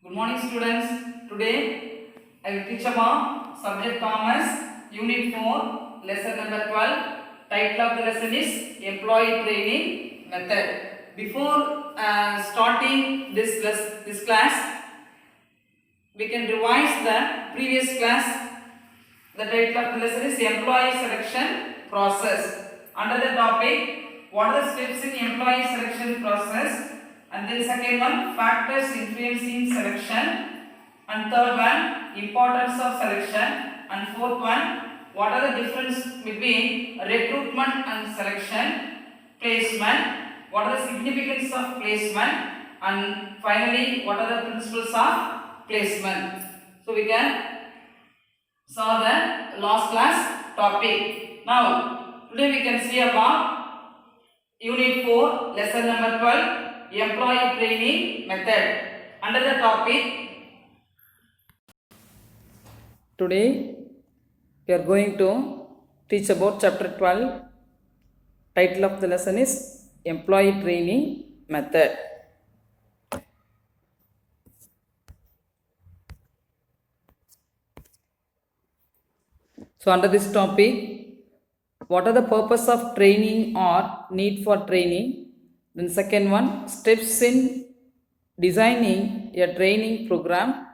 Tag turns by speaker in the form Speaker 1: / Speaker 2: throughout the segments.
Speaker 1: Good morning students. Today I will teach about subject commerce unit 4 lesson number 12. Title of the lesson is employee training method. Before starting this class, we can revise the previous class. The title of the lesson is employee selection process. Under the topic, what are the steps in employee selection process? And then second one, factors influencing selection. And third one, importance of selection. And fourth one, what are the difference between recruitment and selection? Placement, what are the significance of placement? And finally, what are the principles of placement? So we can saw the last class topic. Now, today we can see about Unit 4, Lesson number 12, Employee Training Method. Under the topic, today we are going to teach about Chapter 12. Title of the lesson is Employee Training Method. So, under this topic, what are the purpose of training or need for training? Then second one, steps in designing a training program.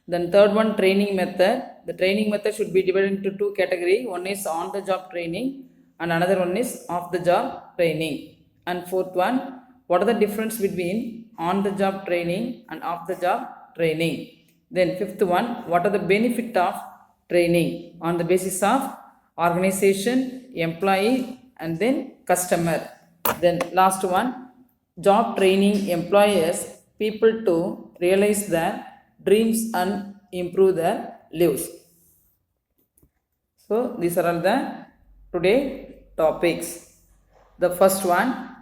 Speaker 1: Then third one, training method. The training method should be divided into two categories. One is on the job training and another one is off the job training. And fourth one, what are the difference between on the job training and off the job training? Then fifth one, what are the benefit of training on the basis of organization, employee and then customer. Then last one, job training employers people to realize their dreams and improve their lives. So these are all the today topics. The first one,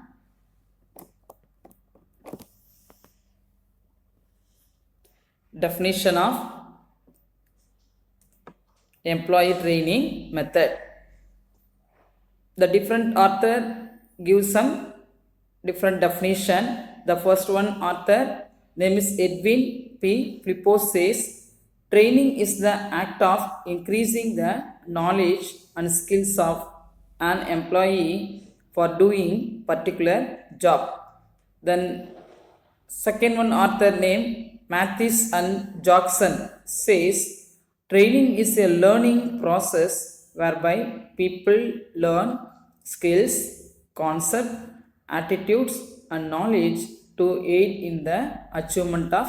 Speaker 1: definition of employee training method. The different author gives some different definition. The first one author name is Edwin P. Flippo says, training is the act of increasing the knowledge and skills of an employee for doing particular job. Then second one author name Mathis and Jackson says, training is a learning process whereby people learn skills, concepts, attitudes and knowledge to aid in the achievement of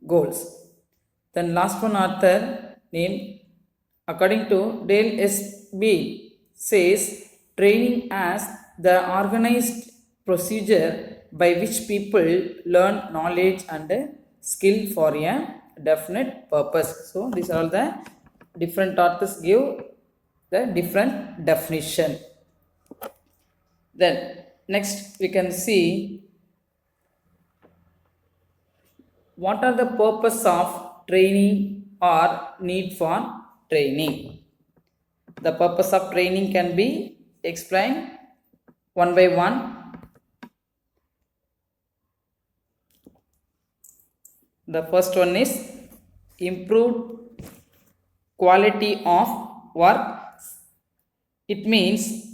Speaker 1: goals. Then last one author name according to Dale S. B. says, training as the organized procedure by which people learn knowledge and skill for a definite purpose. So these are all the different authors give the different definition. Then next we can see what are the purpose of training or need for training. The purpose of training can be explained one by one. The first one is improved quality of work. It means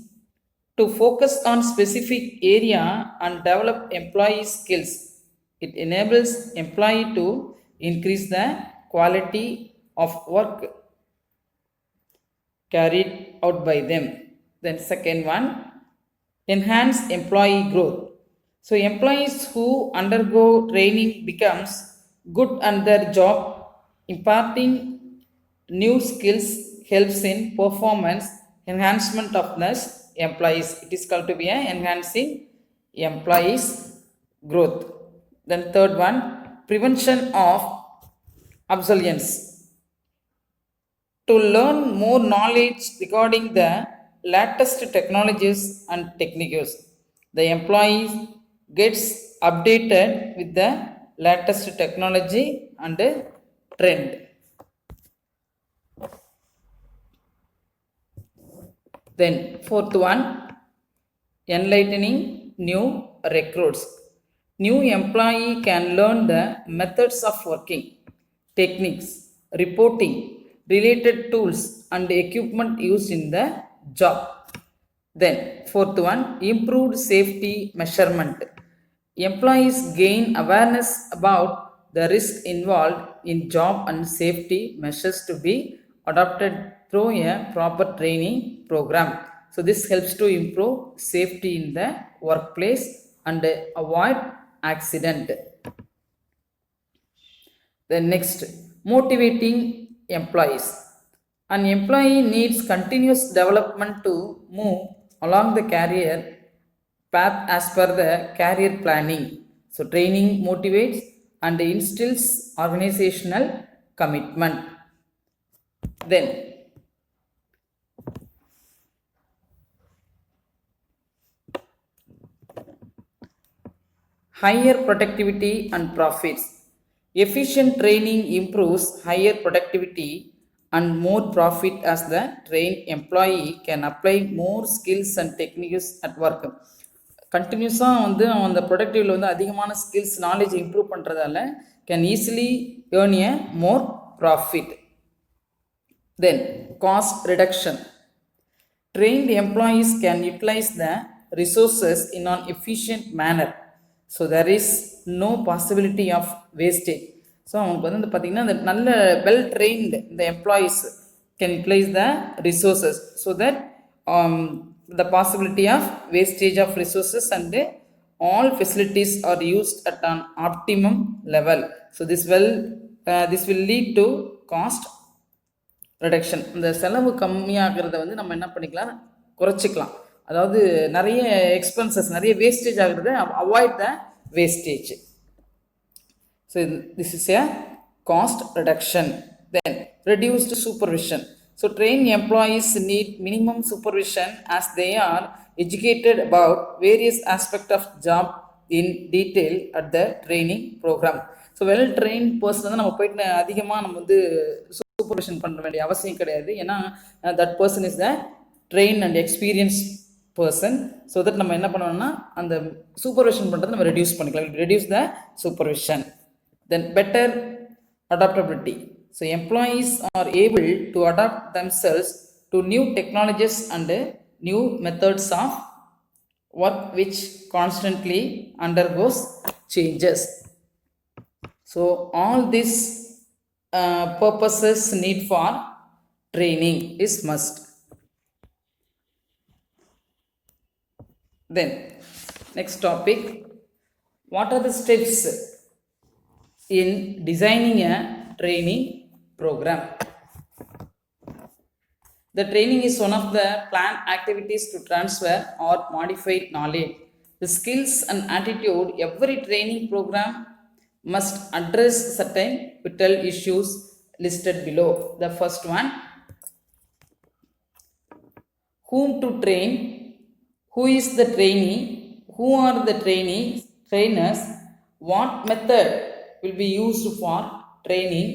Speaker 1: to focus on specific area and develop employee skills. It enables employee to increase the quality of work carried out by them. Then second one, enhance employee growth. So employees who undergo training becomes good at their job, imparting new skills helps in performance enhancement of the employees. It is called to be enhancing employees growth. Then third one, prevention of obsolescence. To learn more knowledge regarding the latest technologies and techniques, the employee gets updated with the latest technology and trend. Then fourth one, enlightening new recruits. New employee can learn the methods of working, techniques, reporting, related tools and equipment used in the job. Then fourth one, improved safety measurement. Employees gain awareness about the risk involved in job and safety measures to be adopted through a proper training program. So this helps to improve safety in the workplace and avoid accident. Then next, motivating employees. An employee needs continuous development to move along the career path as per the career planning. So training motivates and instills organizational commitment. Then higher productivity and profits. Efficient training improves higher productivity and more profit as the trained employee can apply more skills and techniques at work. கண்டினியூஸாக வந்து அவன் அந்த ப்ரொடக்டிவில் வந்து அதிகமான skills knowledge improve பண்ணுறதால can easily earn a more profit. Then cost reduction. Trained employees can utilize the resources in an efficient manner. So there is no possibility of wastage. So அவங்களுக்கு வந்து பார்த்திங்கன்னா இந்த நல்ல வெல் ட்ரெயின்டு இந்த employees can utilize the resources so that the possibility of wastage of resources and all facilities are used at an optimum level. So this will lead to cost reduction. இந்த செலவு கம்மியாகிறத வந்து நம்ம என்ன பண்ணிக்கலாம், குறைச்சிக்கலாம். அதாவது நிறைய எக்ஸ்பென்சஸ் நிறைய வேஸ்டேஜ் ஆகிறது avoid the wastage. So this is a cost reduction. Then reduced supervision. So trained employees need minimum supervision as they are educated about various aspects of job in detail at the training program. So well trained person வந்து நம்ம போயிட்டு அதிகமாக நம்ம வந்து supervision பண்ண வேண்டிய அவசியம் கிடையாது. ஏன்னா that person is the train and experience person. So that நம்ம என்ன பண்ணணும்னா அந்த சூப்பர்விஷன் பண்ணுறது நம்ம ரெடியூஸ் பண்ணிக்கலாம். Reduce the supervision. Then better adaptability. So employees are able to adapt themselves to new technologies and new methods of work which constantly undergoes changes. So all these purposes need for training is must. Then next topic, what are the steps in designing a training program? The training is one of the planned activities to transfer or modify knowledge, the skills and attitude. Every training program must address certain vital issues listed below. The first one, whom to train, who is the trainee, who are the trainers, what method will be used for training,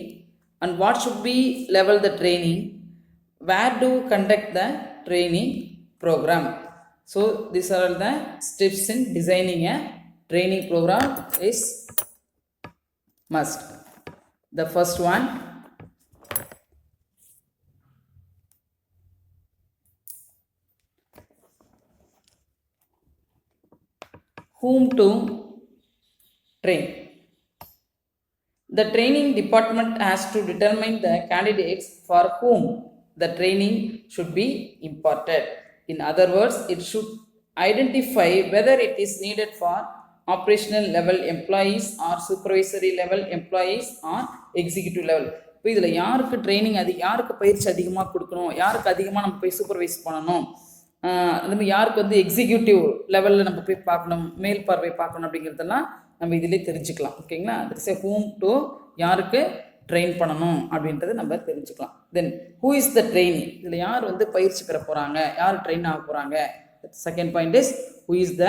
Speaker 1: and what should be level the training, where to conduct the training program. So these are all the steps in designing a training program is must. The first one, whom to train. The training department has to determine the candidates for whom the training should be imparted. In other words, it should identify whether it is needed for operational level employees or supervisory level employees or executive level. இப்போ இதில் யாருக்கு training யாருக்கு பயிற்சி அதிகமாக கொடுக்கணும், யாருக்கு அதிகமாக நம்ம போய் சூப்பர்வைஸ் பண்ணணும், அந்த மாதிரி யாருக்கு வந்து எக்ஸிக்யூட்டிவ் லெவலில் நம்ம போய் பார்க்கணும், மேல் பார்வை பார்க்கணும் அப்படிங்கிறதெல்லாம் நம்ம இதிலே தெரிஞ்சுக்கலாம். ஓகேங்களா? தட்ஸ் ஹூம் டு யாருக்கு ட்ரெயின் பண்ணணும் அப்படின்றத நம்ம தெரிஞ்சுக்கலாம். தென் ஹூ இஸ் த ட்ரெயினி, இதில் யார் வந்து பயிற்சி பெற போகிறாங்க, யார் ட்ரெயின் ஆக போகிறாங்க. Second point is who is the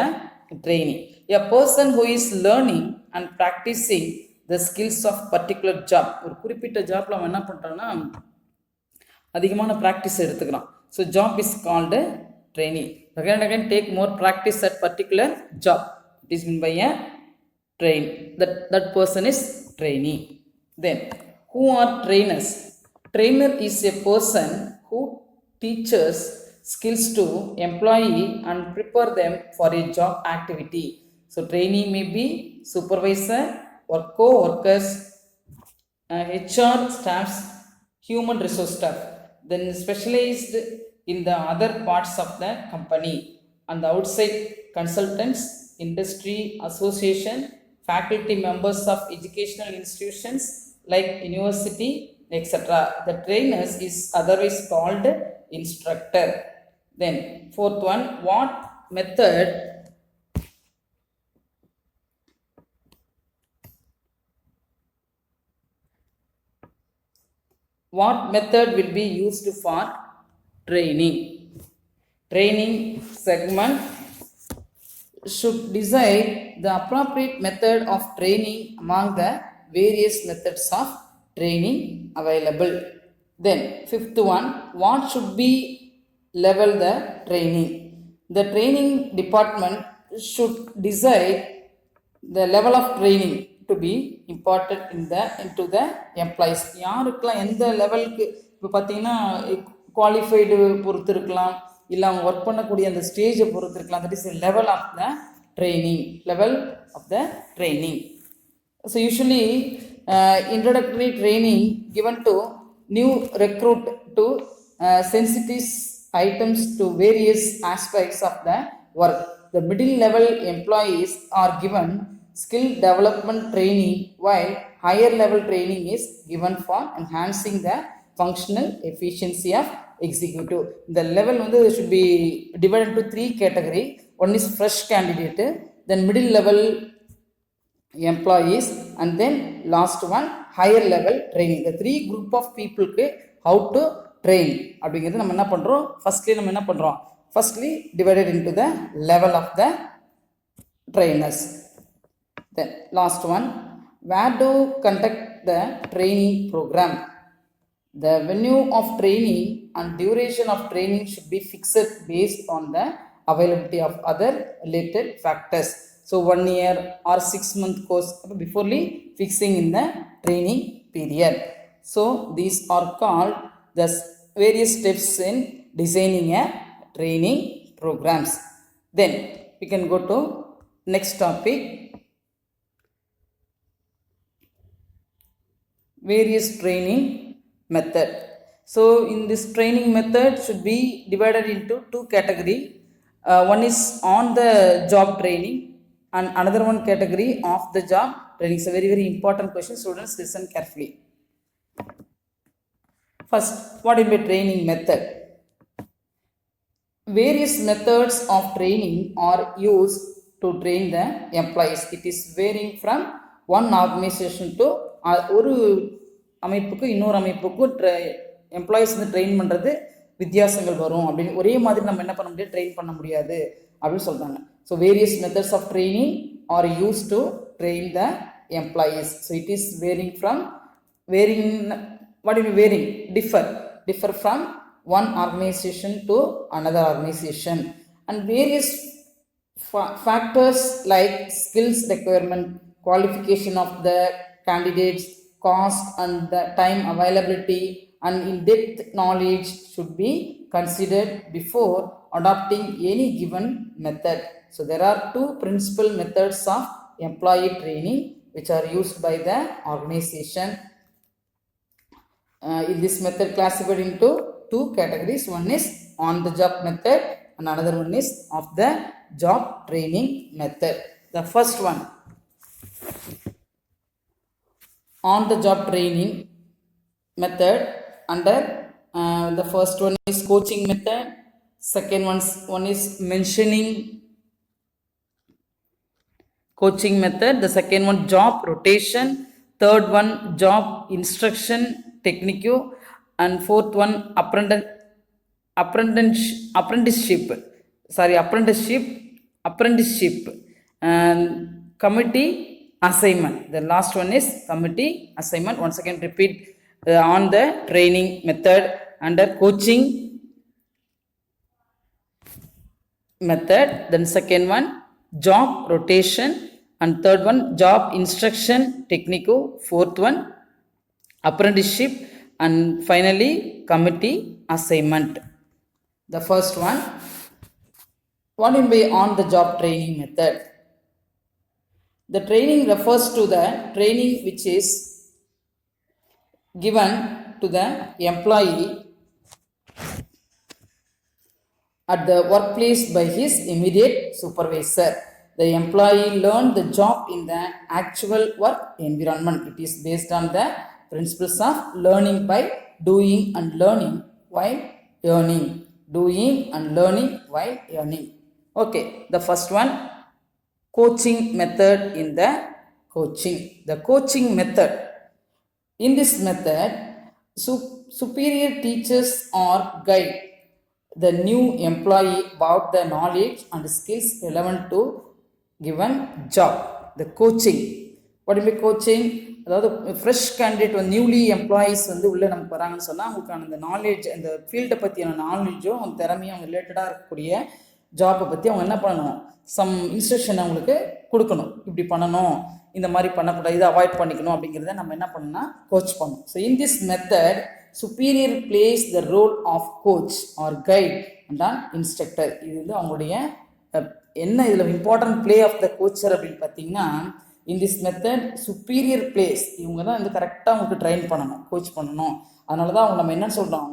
Speaker 1: trainee. A person who is learning and practising the skills of particular job. ஒரு குறிப்பிட்ட ஜாப்பில் அவன் என்ன பண்ணுறான்னா அதிகமான ப்ராக்டிஸ் எடுத்துக்கிறான். So job is called trainee. Again take more practice at particular job. It is meant by a train. That person is trainee. Then, who are trainers? Trainer is a person who teaches skills to employee and prepare them for a job activity. So trainee may be supervisor or co-workers, HR staffs, human resource staff, then specialized in the other parts of the company, and the outside consultants, industry association, faculty members of educational institutions like university, etc. The trainers is otherwise called instructor. Then fourth one, what method will be used for training? Training segment should decide the appropriate method of training among the various methods of training available. Then fifth one, what should be level the training? The training department should decide the level of training to be imparted into the employees. யாருக்கெல்லாம் எந்த லெவலுக்கு இப்போ பார்த்தீங்கன்னா qualified பொறுத்து இருக்கலாம், இல்லை அவங்க work பண்ணக்கூடிய அந்த ஸ்டேஜை பொறுத்து இருக்கலாம். That is level of the training. So usually introductory training given to new recruit to sensitive items to various aspects of the work. The middle level employees are given skill development training, while higher level training is given for enhancing the functional efficiency of executive. The level should be divided into three categories. One is fresh candidate, then middle level employees, and then last one higher level training. The three group of people how to train அப்படிங்கிறது நம்ம என்ன பண்ணுறோம், firstly divided into the level of the trainers. Then last one, where to conduct the training program? The venue of training and duration of training should be fixed based on the availability of other related factors. So 1 year or 6-month course before fixing in the training period. So these are called the various steps in designing a training programs. Then we can go to next topic, various training method. So in this training method should be divided into two categories. One is on the job training and another one category of the job training. It's a very important question. Students, listen carefully. First, what is the training method? Various methods of training are used to train the employees. It is varying from one organization to ஒரு அமைப்புக்கு இன்னொரு அமைப்புக்கு employees train பண்ணுறது வித்தியாசங்கள் வரும். அப்படின்னு ஒரே மாதிரி நம்ம என்ன பண்ண முடியாது, ட்ரெயின் பண்ண முடியாது அப்படின்னு சொல்கிறாங்க. So various methods of training are use to train the employees. So it is varying differ from one organization to another organization, and various factors like skills requirement, qualification of the candidates, cost and the time availability, and in-depth knowledge should be considered before adopting any given method. So there are two principal methods of employee training which are used by the organization. In this method classified into two categories. One is on the job method and another one is of the job training method. The first one, on the job training method, under the first one is coaching method, second one is mentioning coaching method, the second one job rotation, third one job instruction technique, and fourth one apprenticeship and committee assignment. The last one is committee assignment. Once again repeat, on the training method, under coaching method, then second one job rotation, and third one job instruction technique, fourth one apprenticeship, and finally committee assignment. The first one, what do you mean on the job training method? The training refers to the training which is given to the employee at the workplace by his immediate supervisor. The employee learned the job in the actual work environment. It is based on the principles of learning by doing and learning while earning. Doing and learning while earning. Okay, the first one, coaching method in the coaching. The coaching method. In this method, superior teachers or guide the new employee about the knowledge and skills relevant to given job. The coaching. What do you mean coaching? அதாவது fresh candidate வந்து newly employees வந்து உள்ளே நமக்கு வராங்கன்னு சொன்னால் அவங்களுக்கான அந்த knowledge, அந்த ஃபீல்டை பற்றியான நாலேஜும் அவங்க திறமையும் அவங்க ரிலேட்டடாக இருக்கக்கூடிய ஜாப்பை பற்றி அவங்க என்ன பண்ணணும், சம் இன்ஸ்ட்ரக்ஷன் அவங்களுக்கு கொடுக்கணும். இப்படி பண்ணணும், இந்த மாதிரி பண்ணக்கூடாது, இதை அவாய்ட் பண்ணிக்கணும் அப்படிங்கிறத நம்ம என்ன பண்ணணும்னா கோச் பண்ணணும். So in this method superior plays the role of coach or guide and an instructor. இது வந்து அவங்களுடைய என்ன இதில் important play of the coacher அப்படின்னு பார்த்தீங்கன்னா, in this method superior place, இவங்க தான் வந்து கரெக்டாக அவங்களுக்கு ட்ரெயின் பண்ணணும், கோச் பண்ணணும். அதனால தான் அவங்க நம்ம என்ன சொல்கிறோம்,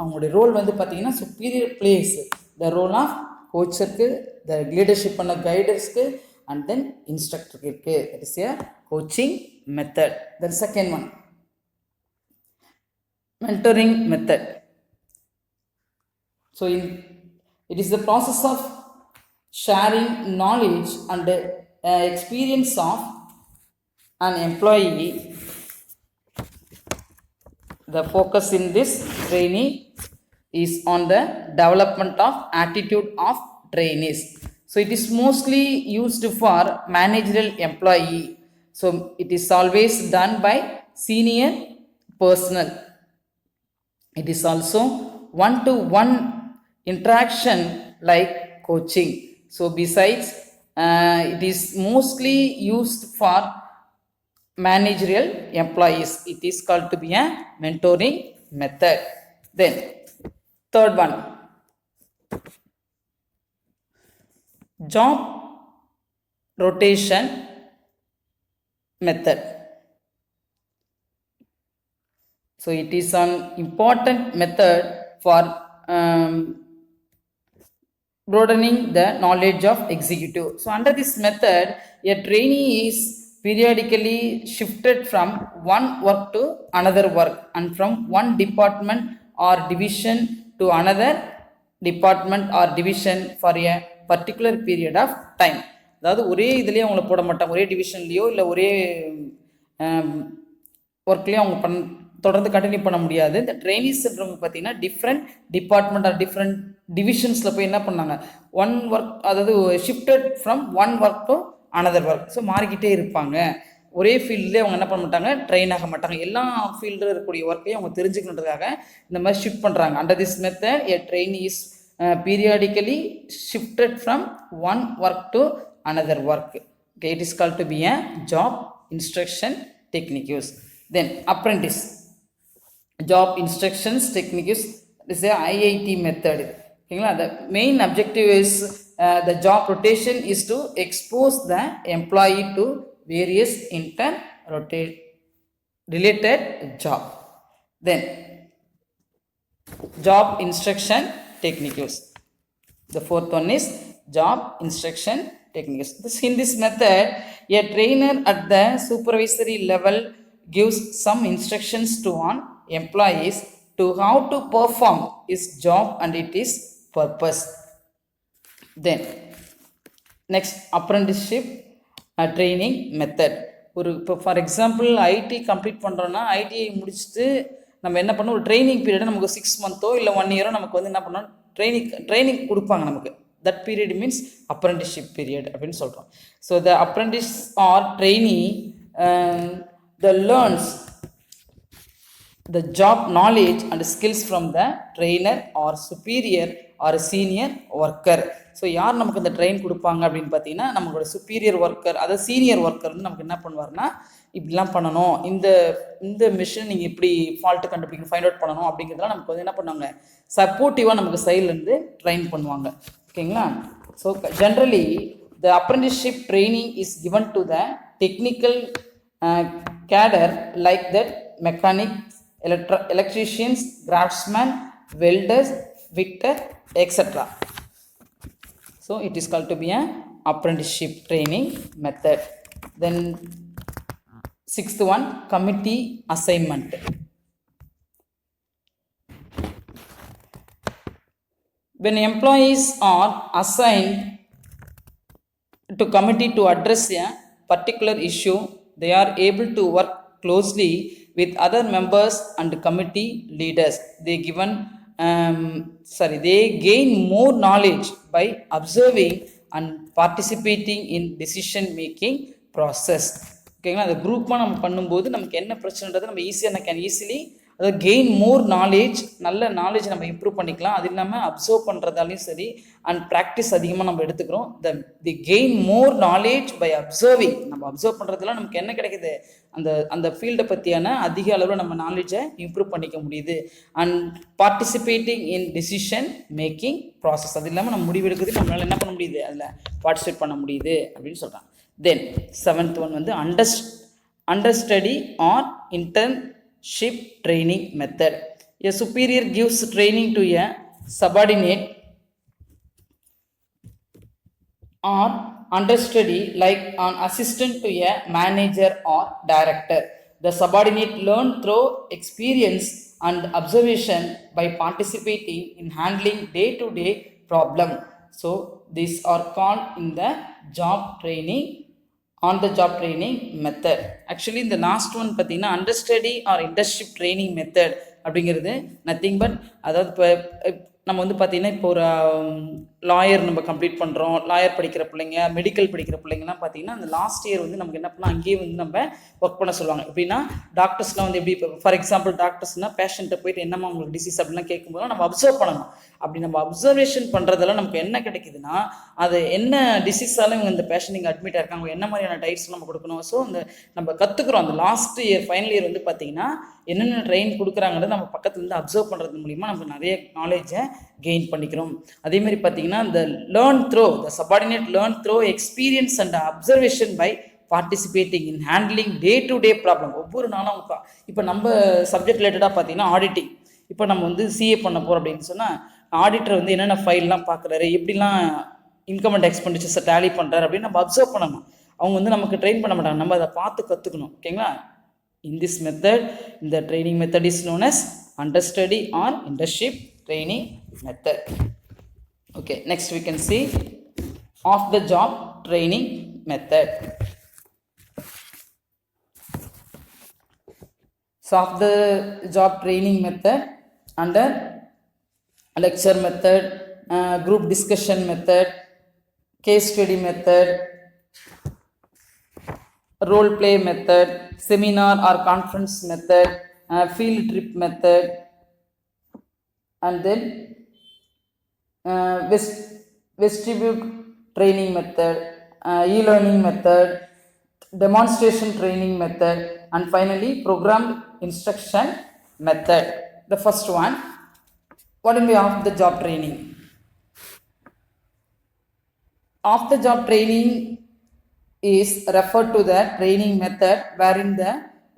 Speaker 1: அவங்களுடைய ரோல் வந்து பார்த்தீங்கன்னா superior place the role of கோச்சருக்கு, த லீடர்ஷிப் பண்ண கைடர்ஸ்க்கு அண்ட் தென் இன்ஸ்ட்ரக்டருக்கு இருக்குது. That is a coaching method. Then second one, mentoring method. So it is the process of sharing knowledge and experience of an employee. The focus in this training is on the development of attitude of trainees. So it is mostly used for managerial employee. So it is always done by senior personnel. It is also one-to-one interaction like coaching. So besides, it is mostly used for managerial employees. It is called to be a mentoring method. Then third one, job rotation method. So it is an important method for broadening the knowledge of executive. So under this method, a trainee is periodically shifted from one work to another work and from one department or division to another department or division for a particular period of time. அதாவது ஒரே இதுலேயே அவங்கள போட மாட்டாங்க, ஒரே டிவிஷன்லேயோ இல்லை ஒரே ஒர்க்லேயோ அவங்க தொடர்ந்து கண்டினியூ பண்ண முடியாது. இந்த ட்ரெயினிஸ்ன்றவங்க பார்த்தீங்கன்னா டிஃப்ரெண்ட் டிபார்ட்மெண்ட் ஆர் டிஃப்ரெண்ட் டிவிஷன்ஸில் போய் என்ன பண்ணாங்க, ஒன் ஒர்க், அதாவது shifted from one work to another work. So மாறிக்கிட்டே இருப்பாங்க. ஒரே ஃபீல்ட்லேயே அவங்க என்ன பண்ண மாட்டாங்க, ட்ரெயின் ஆக மாட்டாங்க. எல்லா ஃபீல்டில் இருக்கக்கூடிய ஒர்க்கையும் அவங்க தெரிஞ்சுக்கணுன்றதுக்காக இந்த மாதிரி ஷிஃப்ட் பண்ணுறாங்க. Under this method a train is periodically shifted from one work to another work. Okay, it is called to be a job instruction techniques. Then apprentice. Job instructions techniques is a IIT method. Okay, the main objective is the job rotation is to expose the employee to various related job. Then job instruction techniques. The fourth one is job instruction techniques. In this method, a trainer at the supervisory level gives some instructions to an employees to how to perform his job and its purpose. Then next, apprenticeship training method. ஒரு இப்போ for example ID complete பண்ணுறோன்னா, ITI முடிச்சுட்டு நம்ம என்ன பண்ணோம், ஒரு training பீரியடை நமக்கு 6 months இல்லை 1 year நமக்கு வந்து என்ன பண்ணோம், ட்ரைனிங் கொடுப்பாங்க நமக்கு. That period means apprenticeship period அப்படின்னு சொல்கிறோம். So the apprentice are trainee the learns the job knowledge and skills from the trainer or superior or senior worker. So யார் நமக்கு இந்த ட்ரெயின் கொடுப்பாங்க அப்படின்னு பார்த்தீங்கன்னா நம்மளோட சுப்பீரியர் ஒர்க்கர், அதாவது சீனியர் ஒர்க்கர் வந்து நமக்கு என்ன பண்ணுவார்னா, இப்படிலாம் பண்ணணும், இந்த இந்த மிஷின் நீங்கள் இப்படி ஃபால்ட்டு கண்டுபிடிக்கணும், ஃபைண்ட் அவுட் பண்ணணும் அப்படிங்கிறதுலாம் நமக்கு வந்து என்ன பண்ணுவாங்க, சப்போர்ட்டிவாக நமக்கு சைட்லேருந்து ட்ரெயின் பண்ணுவாங்க. ஓகேங்களா? So generally the apprenticeship training is given to the technical cadre like that mechanics, electricians, craftsmen, welders, fitter, etc. So it is called to be an apprenticeship training method. Then sixth one, committee assignment. When employees are assigned to committee to address a particular issue, they are able to work closely with other members and committee leaders. They gain more knowledge by observing and participating in decision making process. ஓகேங்களா? அந்த குரூப்பாக நம்ம பண்ணும்போது நமக்கு என்ன பிரச்சனைன்றது நம்ம easily அதாவது gain more knowledge, நல்ல நாலேஜ் நம்ம இம்ப்ரூவ் பண்ணிக்கலாம். அது இல்லாமல் அப்சர்வ் பண்ணுறதாலையும் சரி அண்ட் ப்ராக்டிஸ் அதிகமாக நம்ம எடுத்துக்கிறோம். The gain more knowledge by observing. நம்ம அப்சர்வ் பண்ணுறதுலாம் நமக்கு என்ன கிடைக்குது, அந்த ஃபீல்டை பற்றியான அதிக அளவில் நம்ம நாலேஜை இம்ப்ரூவ் பண்ணிக்க முடியுது. And participating in decision making process. அது இல்லாமல் நம்ம முடிவெடுக்கிறது நம்மளால் என்ன பண்ண முடியுது, அதில் பார்ட்டிசிபேட் பண்ண முடியுது அப்படின்னு சொல்கிறாங்க. தென் செவன்த் ஒன் வந்து understudy R internship training method. A superior gives training to a subordinate or understudy like an assistant to a manager or director. The subordinate learn through experience and observation by participating in handling day-to-day problem. So these are called in the job training, on the job training method. Actually இந்த last one பார்த்தீங்கன்னா understudy R internship training method அப்படிங்கிறது nothing but, அதாவது இப்போ நம்ம வந்து பார்த்திங்கன்னா இப்போ ஒரு லாயர் நம்ம கம்ப்ளீட் பண்ணுறோம், லாயர் படிக்கிற பிள்ளைங்க, மெடிக்கல் படிக்கிற பிள்ளைங்கலாம் பார்த்திங்கன்னா அந்த லாஸ்ட் இயர் வந்து நமக்கு என்ன பண்ணால் அங்கேயே வந்து நம்ம ஒர்க் பண்ண சொல்லுவாங்க. எப்படின்னா டாக்டர்ஸ்லாம் வந்து எப்படி, இப்போ ஃபார் எக்ஸாம்பிள் டாக்டர்ஸ்னால் பேஷண்ட்டை போயிட்டு என்னம்மா உங்களுக்கு டிசீஸ் அப்படிலாம் கேட்கும்போது நம்ம அப்சர்வ் பண்ணணும். அப்படி நம்ம அப்சர்வேஷன் பண்ணுறதெல்லாம் நமக்கு என்ன கிடைக்குதுன்னா, அது என்ன டிசீஸாலும் இவங்க இந்த பேஷண்ட் இங்கே அட்மிட் ஆயிருக்காங்க, என்ன மாதிரியான டைட்ஸ்லாம் நம்ம கொடுக்கணும். ஸோ அந்த நம்ம கற்றுக்குறோம். அந்த லாஸ்ட் இயர் ஃபைனல் இயர் வந்து பார்த்திங்கன்னா என்னென்ன ட்ரெயின் கொடுக்குறாங்கிறது நம்ம பக்கத்துலேருந்து அப்சர்வ் பண்ணுறது மூலிமா நம்ம நிறைய நாலேஜை கெயின் பண்ணிக்கிறோம். அதேமாதிரி பார்த்திங்கன்னா இந்த learn through, the subordinate learn through experience and observation by participating in handling day to day problem. ஒவ்வொரு நாளும் இப்போ நம்ம சப்ஜெக்ட் ரிலேட்டடாக பார்த்திங்கன்னா ஆடிட்டிங், இப்போ நம்ம வந்து சிஏ பண்ண போகிறோம் அப்படின்னு சொன்னால் ஆடிட்டர் வந்து என்னென்ன ஃபைல்லாம் பார்க்குறாரு, எப்படிலாம் இன்கம் அண்ட் எக்ஸ்பெண்டிச்சர்ஸை டேலி பண்ணுறாரு அப்படின்னு நம்ம அப்சர்வ் பண்ணணும். அவங்க வந்து நமக்கு ட்ரெயின் பண்ண மாட்டாங்க, நம்ம அதை பார்த்து கற்றுக்கணும். ஓகேங்களா? In this method, the training method is known as understudy or internship training method. Okay, next we can see off the job training method. So off the job training method under lecture method, group discussion method, case study method, role play method, seminar or conference method, field trip method, and then vestibule training method, e-learning method, demonstration training method, and finally programmed instruction method. The first one, what will be off the job training? Off the job training is referred to the training method wherein the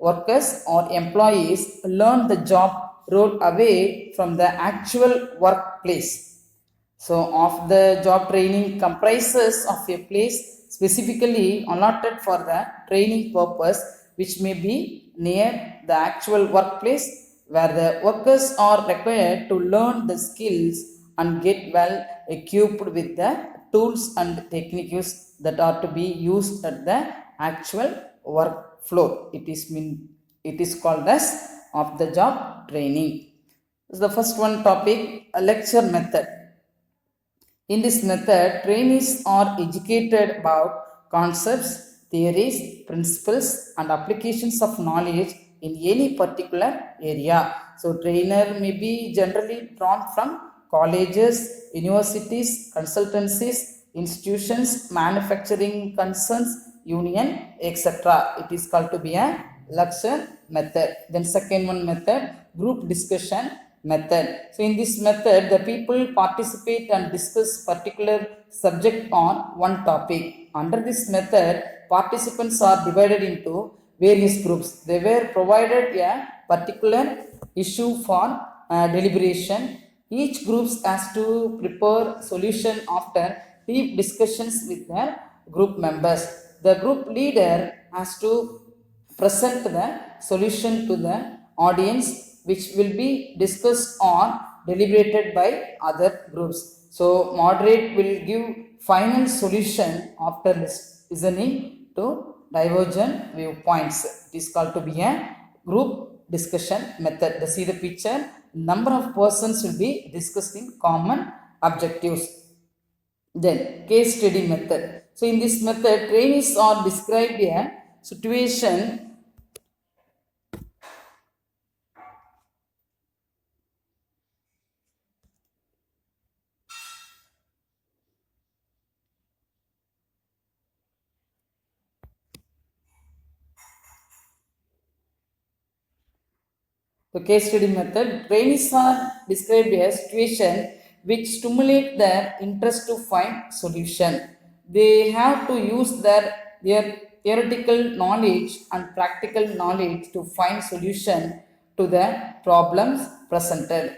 Speaker 1: workers or employees learn the job role away from the actual workplace. So off the job training comprises of a place specifically allotted for the training purpose, which may be near the actual workplace, where the workers are required to learn the skills and get well equipped with the tools and techniques that are to be used at the actual work floor. It is called as off the job training. This is the first one topic, a lecture method. In this method, trainees are educated about concepts, theories, principles, and applications of knowledge in any particular area. So trainer may be generally drawn from colleges, universities, consultancies, institutions, manufacturing concerns, union, etc. It is called to be a lecture method. Then second one method, group discussion method. So in this method, the people participate and discuss particular subject on one topic. Under this method, participants are divided into various groups. They were provided a particular issue for deliberation. Each group has to prepare solution after deep discussions with their group members. The group leader has to present the solution to the audience, which will be discussed or deliberated by other groups. So moderate will give final solution after listening to divergent viewpoints. It is called to be a group discussion method. See the picture, number of persons will be discussing common objectives. Then case study method. So in this method, trainees are described a situation The case study method, trainees are described as situation which stimulate their interest to find solution. They have to use their theoretical knowledge and practical knowledge to find solution to the problems presented.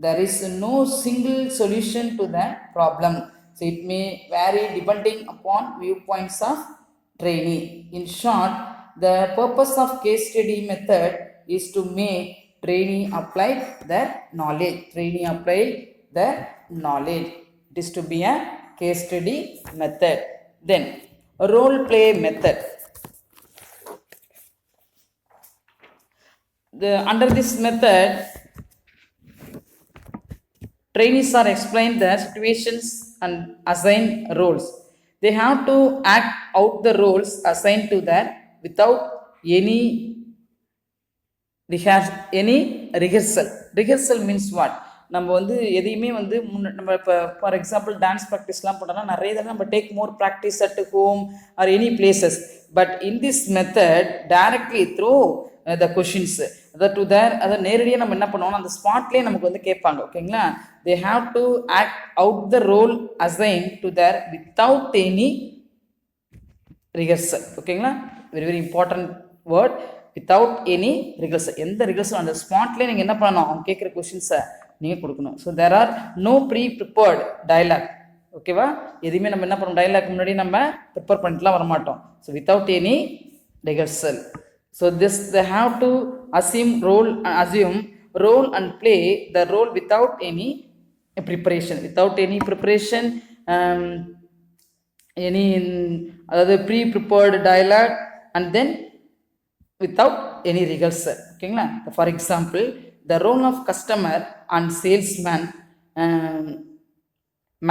Speaker 1: There is no single solution to the problem. So it may vary depending upon viewpoints of trainee. In short, the purpose of case study method is to make trainee apply their knowledge. Trainee apply their knowledge. It is to be a case study method. Then a role play method. Under this method, trainees are explained the situations and assigned roles. They have to act out the roles assigned to them without any rehearsal. Rehearsal means what? நம்ம வந்து எதையுமே வந்து நம்ம இப்போ for example dance ப்ராக்டிஸ்லாம் பண்ணோம்னா நிறைய தடவை நம்ம take more practice at home or any places. But in this method directly through the questions அதை நேரடியாக நம்ம என்ன பண்ணுவோம்னா அந்த ஸ்பாட்லேயே நமக்கு வந்து கேட்பாங்க. ஓகேங்களா? They have to act out the role assign to their without any rehearsal. ஓகேங்களா? Very very important word, without any rehearsal. எந்த ரிஹர்சல் அந்த ஸ்பாட்லேயே நீங்கள் என்ன பண்ணணும், அவங்க கேட்குற கொஷின்ஸை நீங்கள் கொடுக்கணும். So there are no pre prepared dialogue. ஓகேவா? எதுவுமே நம்ம என்ன பண்ணணும், டயலாக் முன்னாடி நம்ம ப்ரிப்பேர் பண்ணிட்டுலாம் வரமாட்டோம். So without any rehearsal. So this they have to assume role and play the role without any preparation. Without any preparation, அதாவது pre prepared dialogue and then without any rehearsal. ஓகேங்களா? For example, the role of customer and salesman,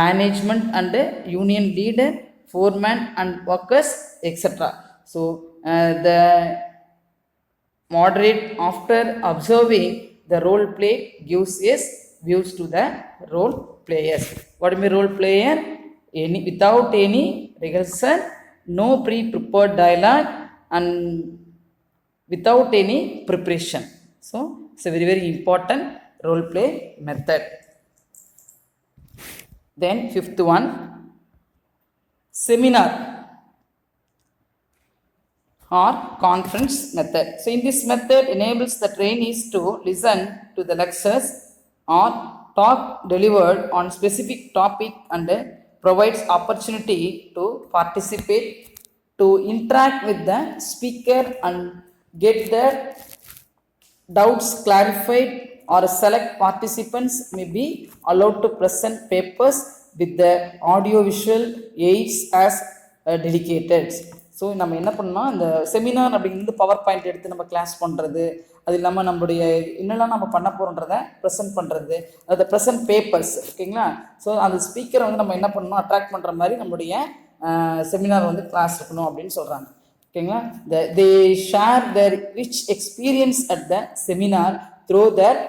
Speaker 1: management and union leader, foreman and workers, etc. So the moderate, after observing the role play, gives his views to the role players. What is role player? Without any rehearsal, no pre-prepared dialogue and without any preparation. So it's a very very important role play method. Then fifth one, seminar or conference method. So in this method enables the trainees to listen to the lectures or talk delivered on specific topic and provides opportunity to participate, to interact with the speaker and get their doubts clarified, or select participants may be allowed to present papers with the audiovisual aids as dedicated. So நம்ம என்ன பண்ணோம், இந்த seminar அப்படிங்கிறது power point எடுத்து நம்ம class பண்ணுறது, அது இல்லாமல் நம்மளுடைய என்னெல்லாம் நம்ம பண்ண போகிறோன்றதை ப்ரெசென்ட் பண்ணுறது, அதை ப்ரெசென்ட் பேப்பர்ஸ். ஓகேங்களா? ஸோ அந்த ஸ்பீக்கரை வந்து நம்ம என்ன பண்ணணும், அட்ராக்ட் பண்ணுற மாதிரி நம்மளுடைய செமினார் வந்து கிளாஸ் இருக்கணும் அப்படின்னு சொல்கிறாங்க. ஓகேங்களா? They share their rich experience at the seminar through there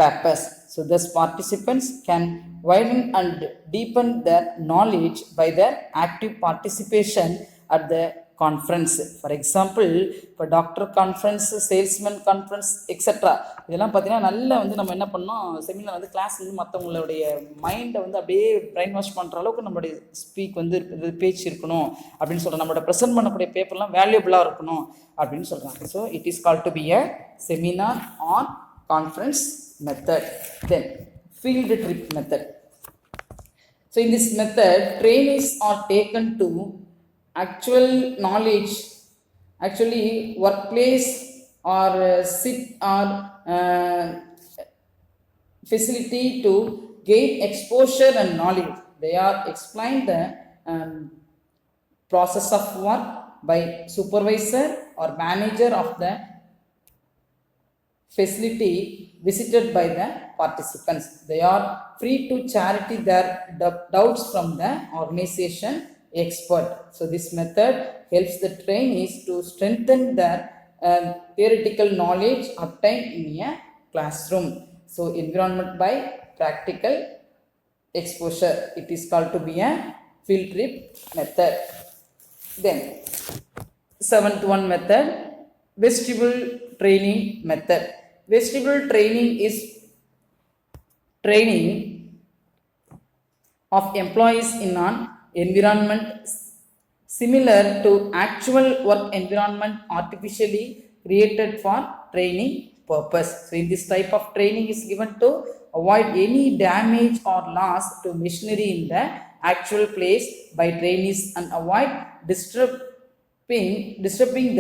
Speaker 1: papers. So thus participants can widen and deepen their knowledge by their active participation at the conference. For example, இப்போ doctor conference, salesman conference etcetera இதெல்லாம் பார்த்தீங்கன்னா நல்லா வந்து நம்ம என்ன பண்ணோம், seminar வந்து class வந்து மற்றவங்களுடைய மைண்டை வந்து அப்படியே பிரெயின் வாஷ் பண்ணுற அளவுக்கு நம்மளுடைய ஸ்பீக் வந்து பேச்சு இருக்கணும் அப்படின்னு சொல்கிறோம். நம்மளோட ப்ரெசென்ட் பண்ணக்கூடிய பேப்பர்லாம் வேல்யூபிளாக இருக்கணும் அப்படின்னு சொல்கிறாங்க. So it is call to be a seminar on conference method. Then field trip method. So in this method, trainees are taken to actual knowledge, actually workplace or sit or facility to gain exposure and knowledge. They are explained the process of work by supervisor or manager of the facility visited by the participants. They are free to charity their doubts from the organization expert. So this method helps the trainees to strengthen their theoretical knowledge obtained in a classroom. So environment by practical exposure. It is called to be a field trip method. Then seventh one method, vestibule training method. Vestibule training is training of employees in an environment similar to actual work environment artificially created for training purpose. So in this type of training is given to avoid any damage or loss to machinery in the actual place by trainees and avoid disturbing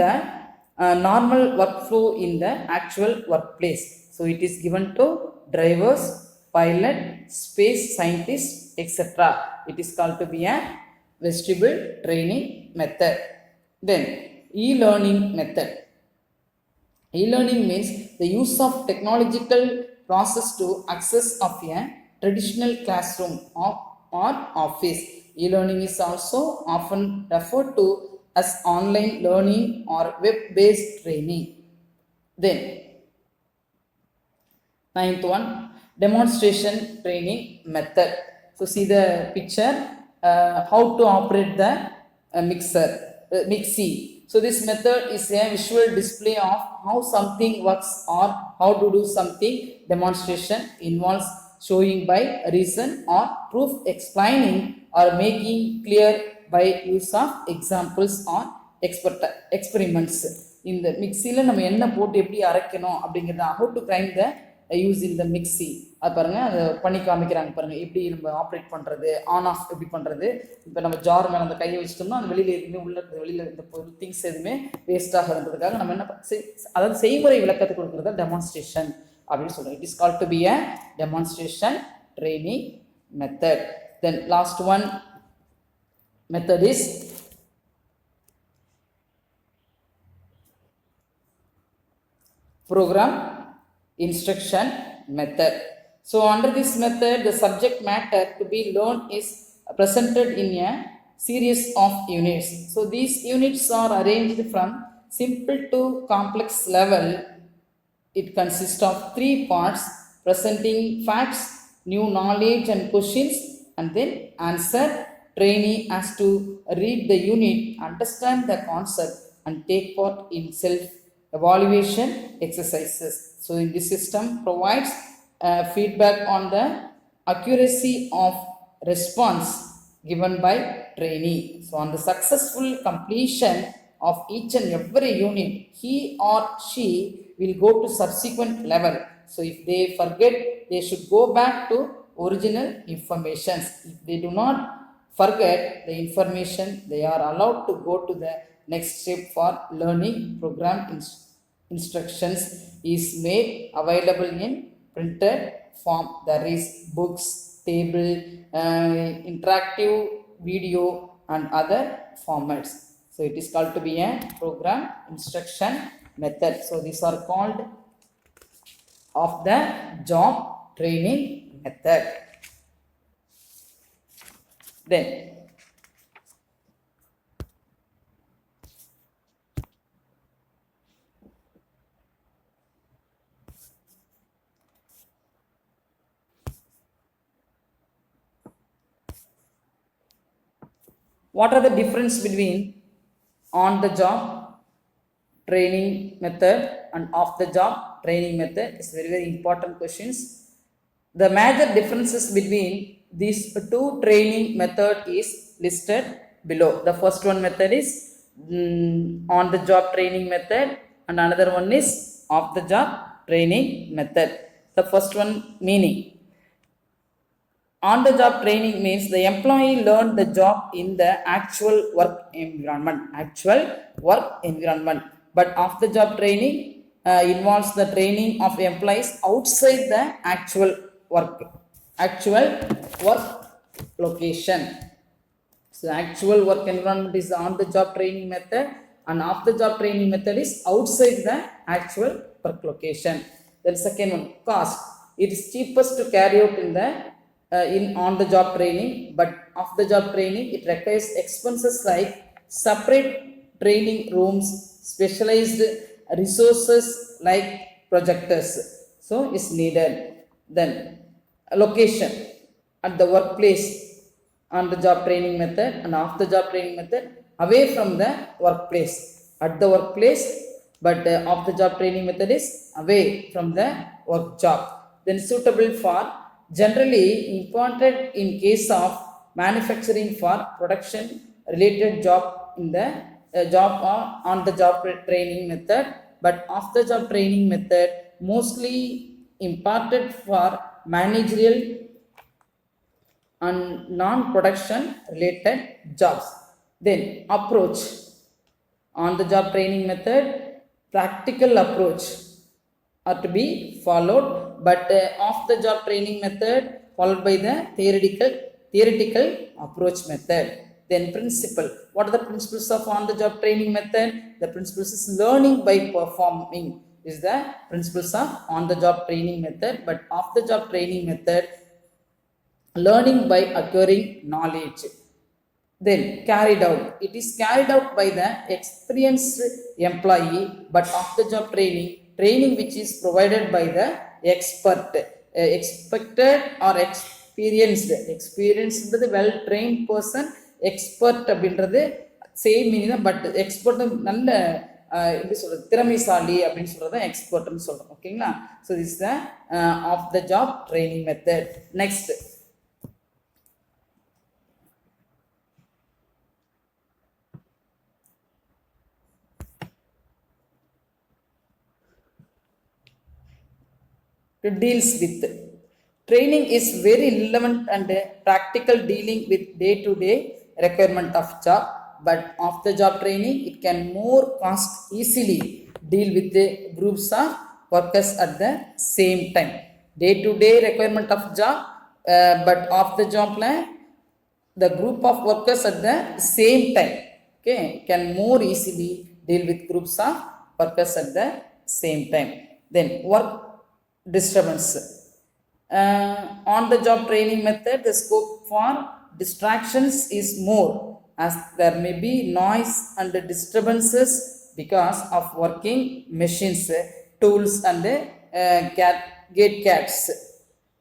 Speaker 1: the normal workflow in the actual workplace. So it is given to drivers, pilot, space scientists, etc. It is called to be a vestibule training method. Then e-learning method. E-learning means the use of technological process to access of a traditional classroom or office. E-learning is also often referred to as online learning or web-based training. Then ninth one, demonstration training method. So see the picture, how to operate the mixie. So this method is a visual display of how something works or how to do something. Demonstration involves showing by reason or proof, explaining or making clear by use of examples or experiments. இந்த மிக்சியில் நம்ம என்ன போட்டு எப்படி அரைக்கணும் அப்படிங்கிறது, how to grind the use in the mixie, அது பாருங்கள், அதை பண்ணி காமிக்கிறாங்க பாருங்கள், எப்படி நம்ம ஆப்ரேட் பண்ணுறது, ஆன் ஆஃப் எப்படி பண்ணுறது. இப்போ நம்ம ஜார் மேலே அந்த கையை வச்சிட்டோம்னா அந்த வெளியில் எதுவுமே வெளியில் இந்த திங்ஸ் எதுவுமே வேஸ்ட் ஆகிறதுக்காக நம்ம என்ன அதாவது செய்முறை விளக்கத்தை கொடுக்குறத டெமான்ஸ்ட்ரேஷன் அப்படின்னு சொல்கிறோம். It is called to be a demonstration training method. Then last one method is program instruction method. So under this method, the subject matter to be learned is presented in a series of units. So these units are arranged from simple to complex level. It consists of 3 parts: presenting facts, new knowledge and questions, and then answer. Trainee has to read the unit, understand the concept, and take part in self-evaluation exercises. So in this system provides feedback on the accuracy of response given by trainee. So on the successful completion of each and every unit, he or she will go to subsequent level. So if they forget, they should go back to original information. If they do not forget the information, they are allowed to go to the next step for learning. Program instructions is made available in printed form. There is books, table, interactive video and other formats. So it is called to be a program instruction method. So these are called of the job training method. Then What are the difference between on the job training method and off the job training method? It's very very important questions. The major differences between these two training method is listed below. The first one method is on the job training method and another one is off the job training method. The first one meaning, on the job training means the employee learned the job in the actual work environment. But off the job training involves the training of employees outside the actual work location. So actual work environment is the on the job training method and off the job training method is outside the actual work location. Then second one, cost. It is cheapest to carry out in the in on the job training, but off the job training it requires expenses like separate training rooms, specialized resources like projectors, so is needed. Then location, at the workplace on the job training method and off the job training method away from the workplace, at the workplace, but off the job training method is away from the work job. Then suitable for, generally important in case of manufacturing for production related job in the job on the job training method, but off the job training method mostly imparted for managerial and non-production related jobs. Then approach, on the job training method practical approach are to be followed, but off the job training method followed by the theoretical approach method. Then principle, what are the principles of on the job training method? The principles is learning by performing is the principles of on the job training method, but off the job training method learning by acquiring knowledge. Then carried out, it is carried out by the experienced employee, but off the job training which is provided by the expert, expected or experienced well trained person, expert அப்படின்றது same meaning தான், but expert நல்ல எப்படி சொல்கிறது திறமைசாலி அப்படின்னு சொல்கிறது தான் எக்ஸ்பர்ட்னு சொல்கிறோம். ஓகேங்களா? So this the of the job training method. Next, it deals with training is very relevant and practical dealing with day-to-day requirement of job, but off the job training it can more cost easily deal with the groups of workers at the same time. Day-to-day requirement of job, but off the job the group of workers at the same time, okay, can more easily deal with groups of workers at the same time. Then work disturbance, on the job training method the scope for distractions is more, as there may be noise and disturbances because of working machines, tools and gate cats.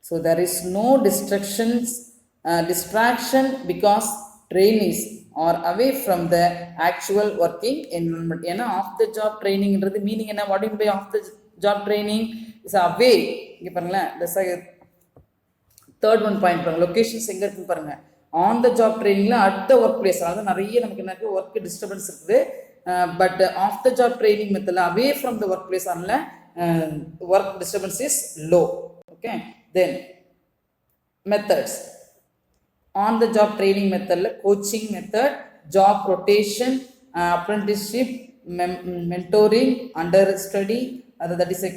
Speaker 1: So there is no distraction because trainees are away from the actual working environment. ஏன்னா off the job ட்ரைனிங்கிறது meaning என்ன? What in by off the job training is away. இங்கே பாருங்களேன், இந்த third one point பாருங்கள், locations எங்கே இருக்குன்னு பாருங்கள். ஆன் த ஜாப் ட்ரைனிங்கில் அட் த ஒர்க் பிளேஸ், அதாவது நிறைய நமக்கு என்ன இருக்குது, ஒர்க் டிஸ்டர்பன்ஸ் இருக்குது. But off the job training மெத்தடில் away from the work place, அதனால் work disturbance is low. Okay. Then methods, on the job training method coaching method, job rotation, apprenticeship, mentoring, understudy, that is a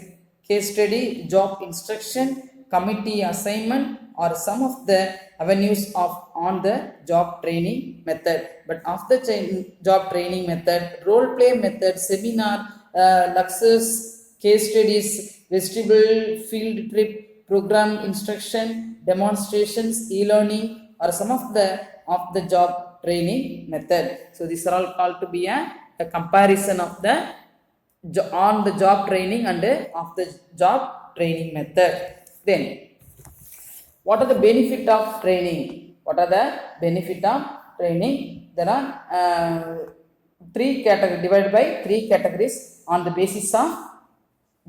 Speaker 1: case study, job instruction, committee assignment are some of the avenues of on the job training method. But after job training method, role play method, seminar, lectures, case studies, vestibule, field trip, program instruction, demonstrations, e-learning are some of the job training method. So these are all called to be a comparison of the on the job training and off the job training method. Then what are the benefit of training? What are the benefit of training. There are three categories, divided by three categories on the basis of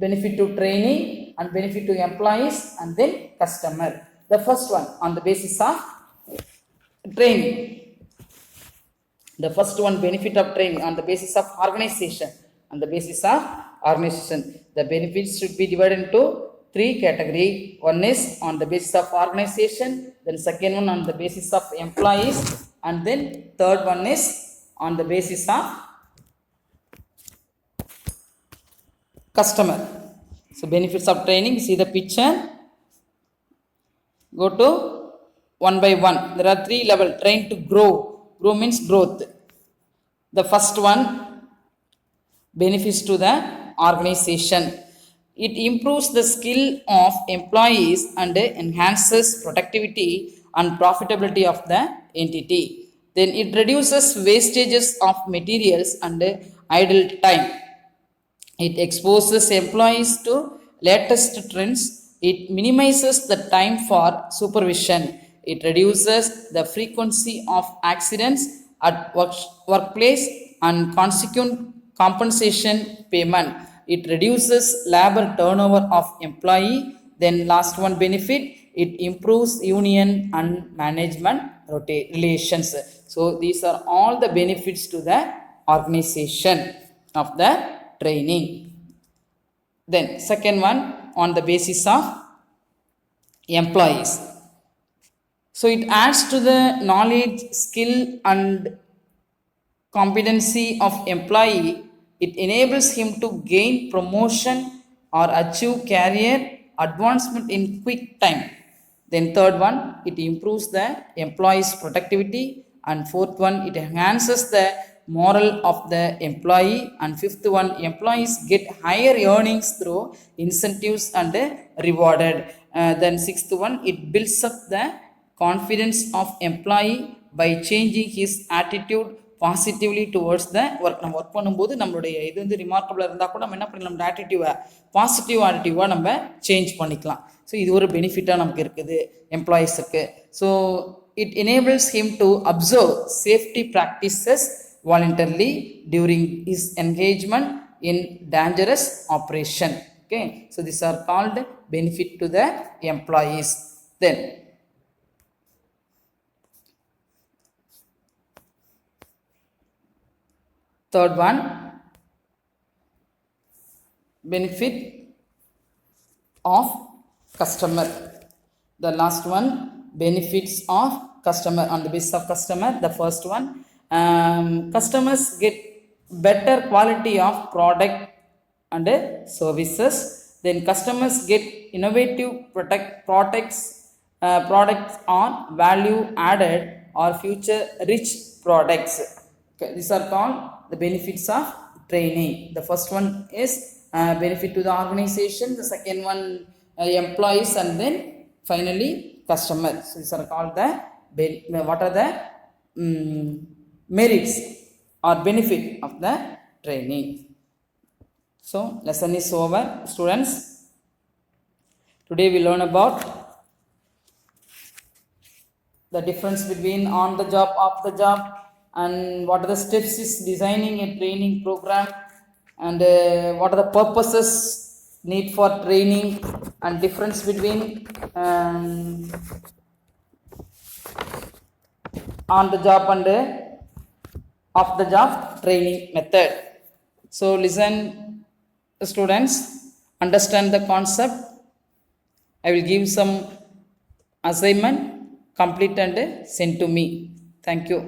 Speaker 1: benefit to training and benefit to employees and then customer. The first one on the basis of training. The first one, benefit of training on the basis of organization. On the basis of organization, the benefits should be divided into three categories. One is on the basis of organization, then second one on the basis of employees, and then third one is on the basis of customer. So benefits of training, see the picture. Go to one by one. There are three levels. Train to grow. Grow means growth. The first one, benefits to the organization. It improves the skill of employees and enhances productivity and profitability of the entity. Then it reduces wastages of materials and idle time. It exposes employees to latest trends. It minimizes the time for supervision. It reduces the frequency of accidents at workplace and consequent compensation payment. It reduces labor turnover of employee. Then last one benefit, it improves union and management relations. So these are all the benefits to the organization of the training. Then second one on the basis of employees. So it adds to the knowledge, skill and competency of employee. It enables him to gain promotion or achieve career advancement in quick time. Then third one, it improves the employee's productivity, and fourth one, it enhances the moral of the employee, and fifth one, employees get higher earnings through incentives and rewarded. Then sixth one, it builds up the confidence of employee by changing his attitude positively towards the work. நம்ம work பண்ணும்போது நம்மளுடைய இது வந்து ரிமார்க்கபிளாக இருந்தால் கூட நம்ம என்ன பண்ணலாம், நம்ம ஆட்டிடியூவை பாசிட்டிவ் ஆட்டிடியூவாக நம்ம சேஞ்ச் பண்ணிக்கலாம். ஸோ இது ஒரு பெனிஃபிட்டாக நமக்கு இருக்குது எம்ப்ளாயீஸுக்கு. So it enables him to observe safety practices voluntarily during his engagement in dangerous operation. Okay, so this are called benefit to the employees. Then third one, benefit of customer. The last one, benefits of customer on the basis of customer. The first one, customers get better quality of product and services. Then customers get innovative products or value added or future rich products. Okay, these are called the benefits of training. The first one is benefit to the organization, the second one employees, and then finally customers. So these are called the what are the merits or benefit of the training. So lesson is over, students. Today we learn about the difference between on the job, off the job, and what are the steps is designing a training program, and what are the purposes need for training, and difference between on the job and off the job training method. So listen, students, understand the concept. I will give some assignment, complete and send to me. Thank you.